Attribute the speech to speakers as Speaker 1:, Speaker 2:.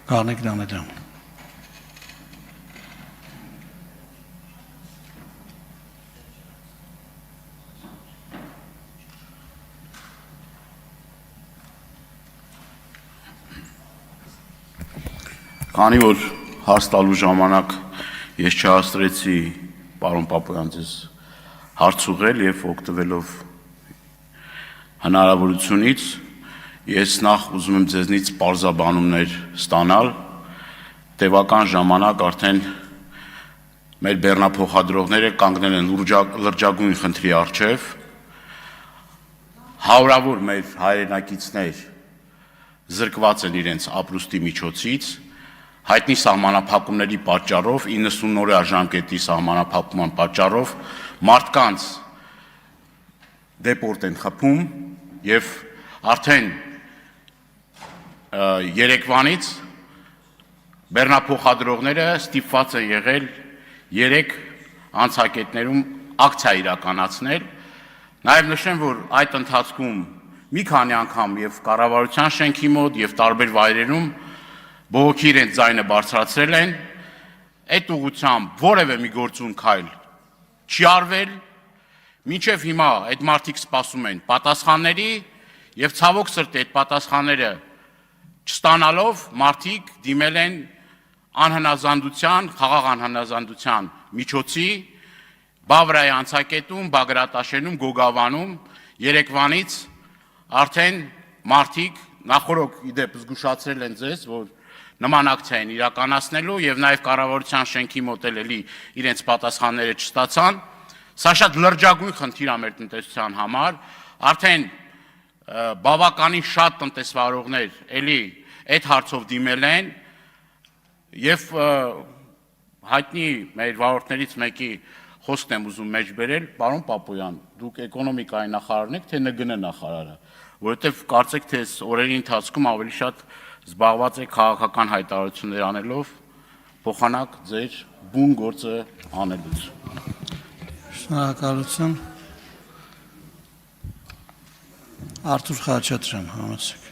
Speaker 1: Գարնիկ Դանելյան։
Speaker 2: Քանի որ հարց տալու ժամանակ ես չհաստրեցի պարոն Պապոյան ձեզ հարց ուղղել եւ օգտվելով հնարավորությունից ես նախ ուզում եմ ձեզնից պարզաբանումներ ստանալ տևական ժամանակ արդեն մեր բեռնափոխադրողները կանգնել են լրջագույն խնդրի առջև հարյուրավոր մեր հայրենակիցներ զրկված են իրենց ապրուստի միջոցից հայտնի սահմանափակումների պատճառով 90 օրյա ժամկետի սահմանափակման պատճառով մարդկանց դեպորտ են խփում եւ արդեն երեկվանից բեռնափոխադրողները ստիպված են եղել 3 անցակետներում ակցիա իրականացնել նաեւ նշեմ որ այդ ընթացքում մի քանի անգամ եւ կառավարության շենքի մոտ եւ տարբեր վայրերում բողոքի իրենց ձայնը բարձրացրել են, այդ ուղղությամբ որևէ մի գործուն քայլ չի արվել, մինչև հիմա այդ մարդիկ սպասում են պատասխանների եւ ցավոք սրտի այդ պատասխանները չստանալով մարդիկ դիմել են անհնազանդության, խաղաղ անհնազանդության միջոցի, Բավրայի անցակետում, Բագրատաշենում, Գոգավանում երեկվանից արդեն մարդիկ նախորդ իդեպ զգուշացրել են ձեզ, որ նման ակցիա են իրականացնելու եւ նաեւ կառավարության շենքի մոտ էլի իրենց պատասխանները չստացան սա շատ լրջագույն խնդիր է մեր տնտեսության համար արդեն բավականին շատ տնտեսվարողներ էլի այդ հարցով դիմել են եւ հայտնի մեր վարորդներից մեկի խոսքն եմ ուզում մեջ բերել պարոն Պապոյան դուք էկոնոմիկայի նախարարն եք թե ՆԳՆ նախարարը որովհետեւ կարծեք թե օրերի ընթացքում ավելի շատ զբաղված եք քաղաքական հայտարարություններ անելով փոխանակ ձեր բուն գործը անելուց
Speaker 1: Շնորհակալություն Արթուր Խաչատրյան համեցեք